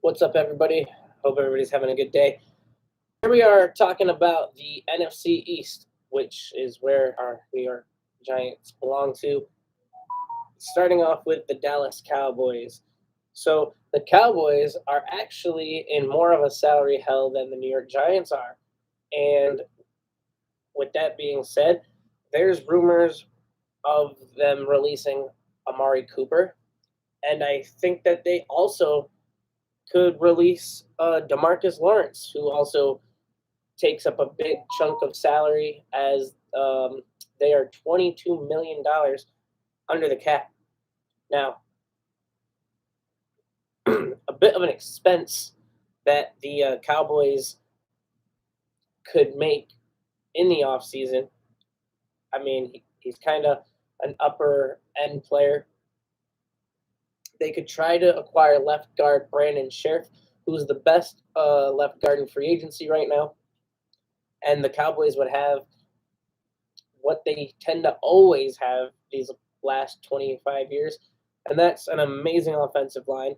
What's up, everybody? Hope everybody's having a good day. Here we are talking about the NFC East, which is where our New York Giants belong to. Starting off with the Dallas Cowboys. So the Cowboys are actually in more of a salary hell than the New York Giants are. And with that being said, there's rumors of them releasing Amari Cooper. And I think that they also could release DeMarcus Lawrence, who also takes up a big chunk of salary as they are $22 million under the cap. Now, a bit of an expense that the Cowboys could make in the offseason. I mean, he's kind of an upper end player. They could try to acquire left guard Brandon Sheriff, who's the best left guard in free agency right now. And the Cowboys would have what they tend to always have these last 25 years, and that's an amazing offensive line.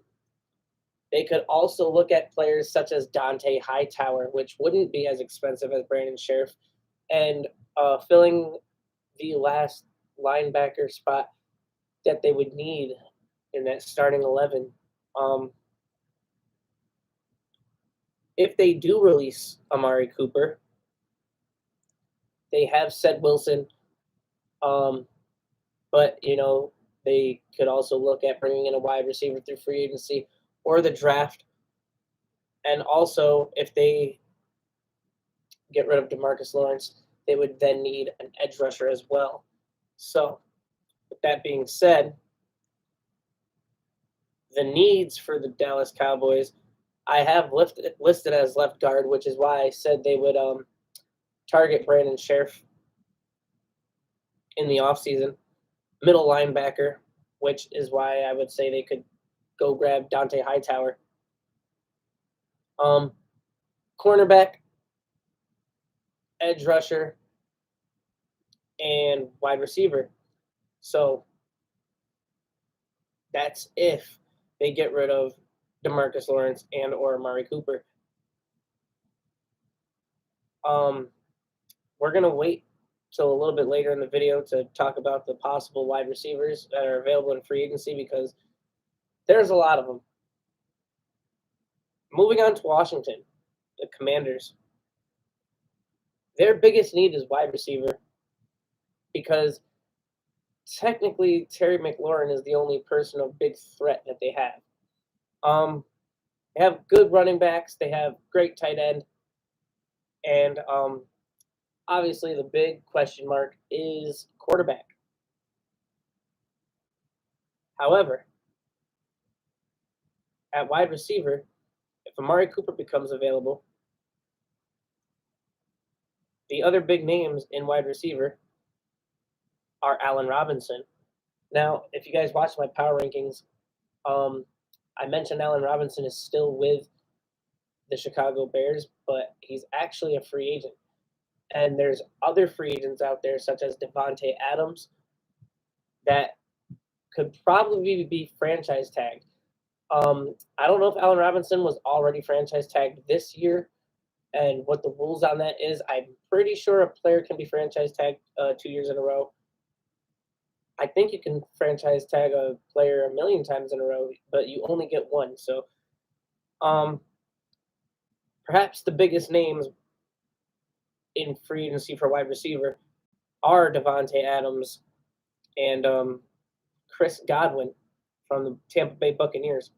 They could also look at players such as Dante Hightower, which wouldn't be as expensive as Brandon Sheriff, and filling the last linebacker spot that they would need in that starting 11. If they do release Amari Cooper, they have said Wilson, but they could also look at bringing in a wide receiver through free agency or the draft. And also, if they get rid of DeMarcus Lawrence, they would then need an edge rusher as well. So, with that being said, the needs for the Dallas Cowboys, I have listed as left guard, which is why I said they would target Brandon Sheriff in the offseason. Middle linebacker, which is why I would say they could go grab Dante Hightower. Cornerback, edge rusher, and wide receiver. So that's if they get rid of DeMarcus Lawrence and or Amari Cooper. We're going to wait till a little bit later in the video to talk about the possible wide receivers that are available in free agency because there's a lot of them. Moving on to Washington, the Commanders. Their biggest need is wide receiver because technically Terry McLaurin is the only person of big threat that they have. They have good running backs. They have great tight end. And obviously the big question mark is quarterback. However, at wide receiver, if Amari Cooper becomes available, the other big names in wide receiver are Allen Robinson. Now, if you guys watch my power rankings, I mentioned Allen Robinson is still with the Chicago Bears, but he's actually a free agent. And there's other free agents out there, such as Devontae Adams, that could probably be franchise tagged. I don't know if Allen Robinson was already franchise tagged this year and what the rules on that is. I'm pretty sure a player can be franchise tagged 2 years in a row. I think you can franchise tag a player a million times in a row, but you only get one. So perhaps the biggest names in free agency for wide receiver are Devontae Adams and Chris Godwin from the Tampa Bay Buccaneers.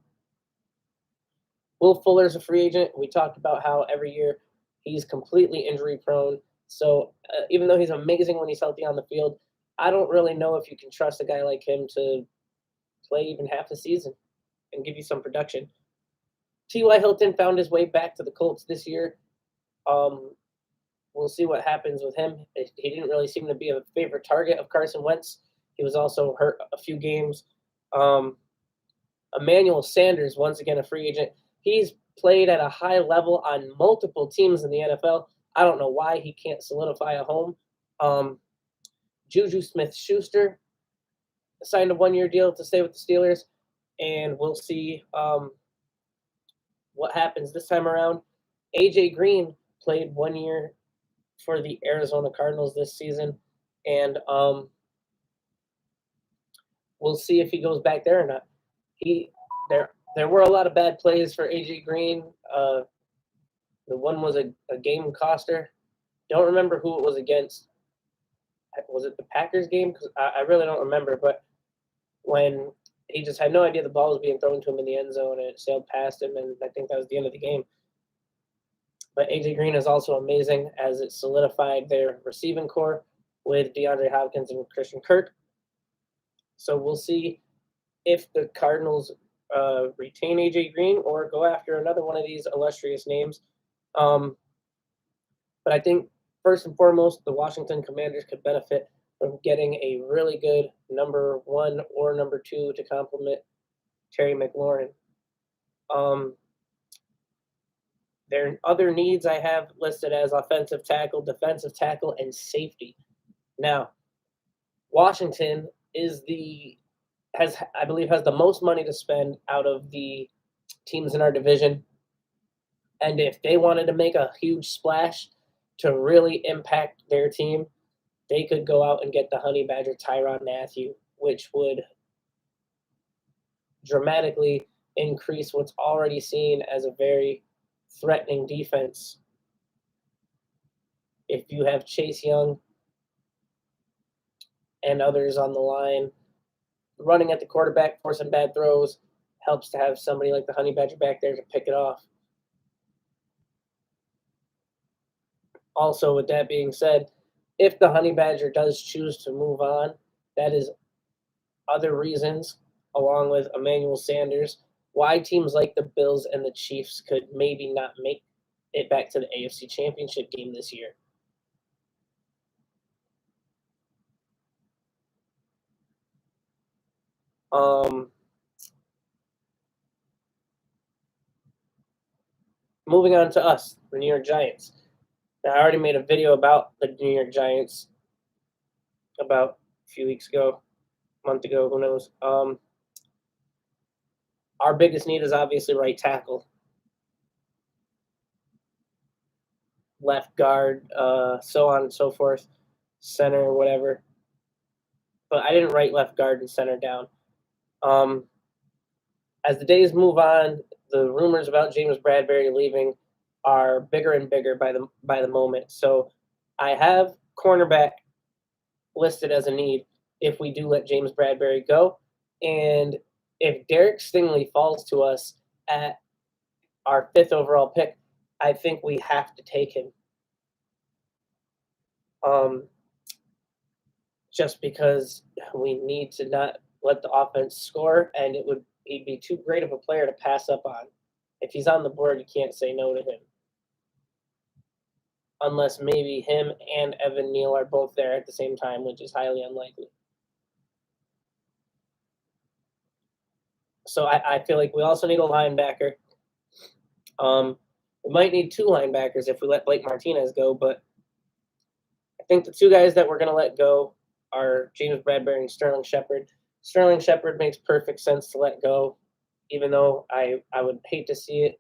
Will Fuller's a free agent. We talked about how every year he's completely injury prone. So even though he's amazing when he's healthy on the field, I don't really know if you can trust a guy like him to play even half the season and give you some production. T.Y. Hilton found his way back to the Colts this year. We'll see what happens with him. He didn't really seem to be a favorite target of Carson Wentz. He was also hurt a few games. Emanuel Sanders, once again a free agent. He's played at a high level on multiple teams in the NFL. I don't know why he can't solidify a home. Juju Smith-Schuster signed a one-year deal to stay with the Steelers, and we'll see what happens this time around. AJ Green played 1 year for the Arizona Cardinals this season, and we'll see if he goes back there or not. He there were a lot of bad plays for AJ Green. The one was a game coster. Don't remember who it was against. Was it the Packers game? Because I really don't remember. But when he just had no idea the ball was being thrown to him in the end zone and it sailed past him, and I think that was the end of the game. But AJ Green is also amazing as it solidified their receiving core with DeAndre Hopkins and Christian Kirk. So we'll see if the Cardinals retain AJ Green or go after another one of these illustrious names. But I think first and foremost, the Washington Commanders could benefit from getting a really good number 1 or number 2 to complement Terry McLaurin. Their other needs I have listed as offensive tackle, defensive tackle, and safety. Now, Washington I believe has the most money to spend out of the teams in our division. And if they wanted to make a huge splash to really impact their team, they could go out and get the Honey Badger Tyrann Mathieu, which would dramatically increase what's already seen as a very threatening defense. If you have Chase Young and others on the line running at the quarterback, forcing bad throws, helps to have somebody like the Honey Badger back there to pick it off. Also, with that being said, if the Honey Badger does choose to move on, that is other reasons, along with Emanuel Sanders, why teams like the Bills and the Chiefs could maybe not make it back to the AFC Championship game this year. Moving on to us, the New York Giants. Now, I already made a video about the New York Giants about a few weeks ago, a month ago, who knows. Our biggest need is obviously right tackle, left guard, so on and so forth, center, whatever. But I didn't write left guard and center down. As the days move on, the rumors about James Bradberry leaving are bigger and bigger by the moment. So I have cornerback listed as a need if we do let James Bradberry go. And if Derek Stingley falls to us at our 5th overall pick, I think we have to take him. Just because we need to not let the offense score, and he'd be too great of a player to pass up on. If he's on the board, you can't say no to him. Unless maybe him and Evan Neal are both there at the same time, which is highly unlikely. So I feel like we also need a linebacker. We might need 2 linebackers if we let Blake Martinez go, but I think the 2 guys that we're going to let go are James Bradberry and Sterling Shepard. Sterling Shepard makes perfect sense to let go, even though I would hate to see it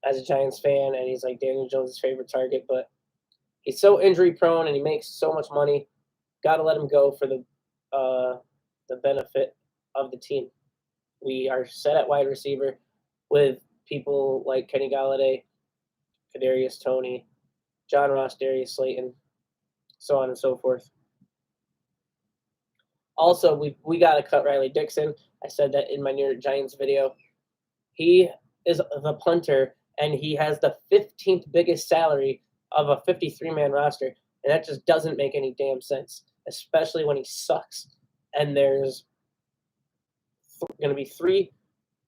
as a Giants fan, and he's like Daniel Jones' favorite target, but he's so injury prone and he makes so much money. Got to let him go for the benefit of the team. We are set at wide receiver with people like Kenny Galladay, Kadarius Toney, John Ross, Darius Slayton, so on and so forth. Also, we got to cut Riley Dixon. I said that in my New York Giants video. He is the punter, and he has the 15th biggest salary of a 53-man roster, and that just doesn't make any damn sense, especially when he sucks. And there's going to be 3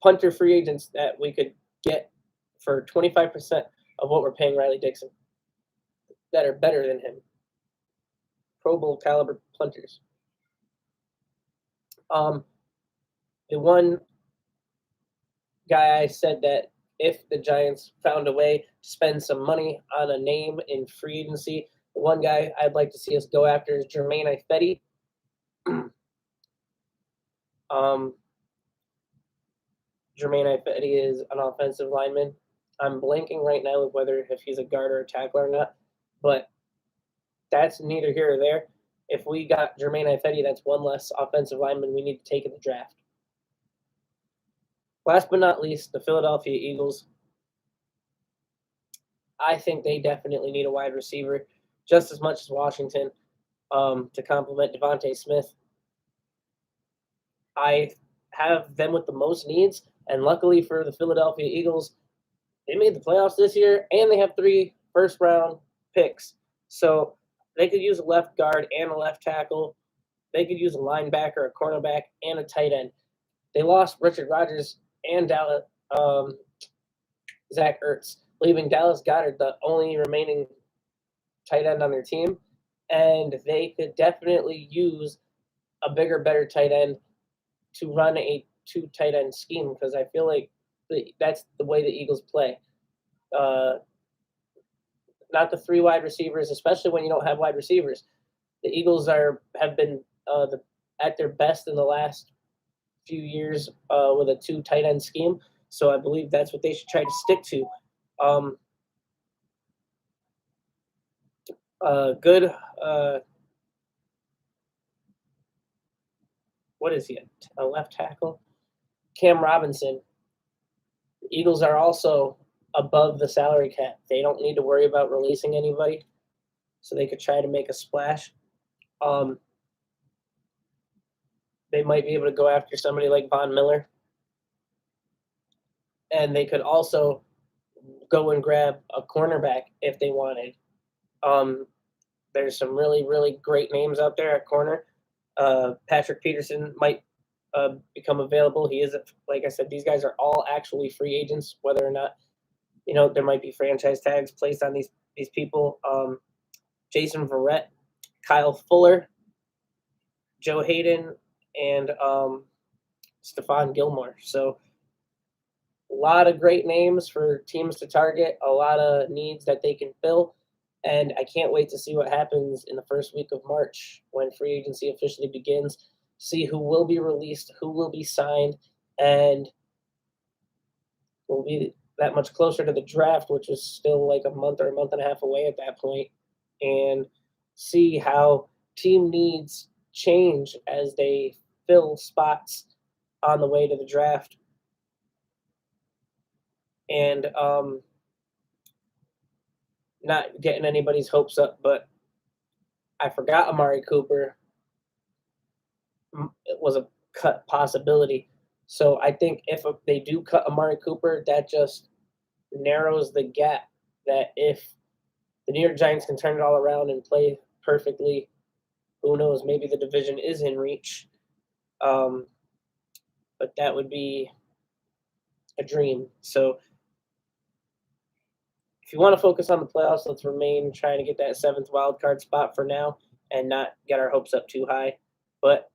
punter free agents that we could get for 25% of what we're paying Riley Dixon that are better than him. Pro Bowl caliber punters. The one guy I said that if the Giants found a way to spend some money on a name in free agency, the one guy I'd like to see us go after is Jermaine Ifedi. Jermaine Ifedi is an offensive lineman I'm blanking right now with whether if he's a guard or a tackler or not, but that's neither here or there. If we got Jermaine Ifedi, that's one less offensive lineman we need to take in the draft. Last but not least, the Philadelphia Eagles. I think they definitely need a wide receiver just as much as Washington to complement Devontae Smith. I have them with the most needs, and luckily for the Philadelphia Eagles, they made the playoffs this year, and they have 3 first-round picks. So they could use a left guard and a left tackle. They could use a linebacker, a cornerback, and a tight end. They lost Richard Rodgers and Zach Ertz, leaving Dallas Goedert the only remaining tight end on their team. And they could definitely use a bigger, better tight end to run a 2 tight end scheme, because I feel like that's the way the Eagles play. Not the 3 wide receivers, especially when you don't have wide receivers. The Eagles have been at their best in the last few years with a 2 tight end scheme. So I believe that's what they should try to stick to. Good. What is he? A left tackle? Cam Robinson. The Eagles are also above the salary cap. They don't need to worry about releasing anybody, so they could try to make a splash. They might be able to go after somebody like Von Miller, and they could also go and grab a cornerback if they wanted. There's some really, really great names out there at corner. Patrick Peterson might become available. He is, like I said, these guys are all actually free agents, whether or not, there might be franchise tags placed on these people. Jason Verrett, Kyle Fuller, Joe Hayden, and Stephon Gilmore. So a lot of great names for teams to target, a lot of needs that they can fill. And I can't wait to see what happens in the first week of March when free agency officially begins, see who will be released, who will be signed, and we'll be that much closer to the draft, which is still like a month or a month and a half away at that point, and see how team needs change as they fill spots on the way to the draft. And not getting anybody's hopes up, but I forgot Amari Cooper was a cut possibility. So I think if they do cut Amari Cooper, that just narrows the gap. That if the New York Giants can turn it all around and play perfectly, who knows? Maybe the division is in reach. But that would be a dream. So if you want to focus on the playoffs, let's remain trying to get that 7th wild card spot for now and not get our hopes up too high. But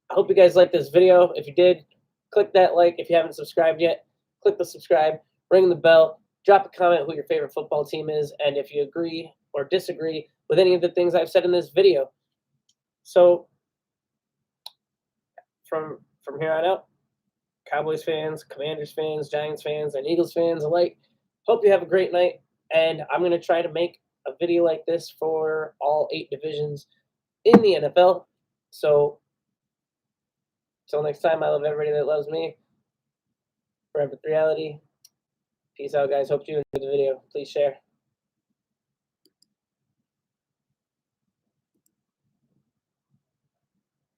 I hope you guys liked this video. If you did, click that like. If you haven't subscribed yet, click the subscribe, ring the bell, drop a comment who your favorite football team is, and if you agree or disagree with any of the things I've said in this video. So from here on out, Cowboys fans, Commanders fans, Giants fans, and Eagles fans alike, hope you have a great night, and I'm going to try to make a video like this for all 8 divisions in the NFL. So until next time, I love everybody that loves me. Forever reality. Peace out, guys. Hope you enjoyed the video. Please share.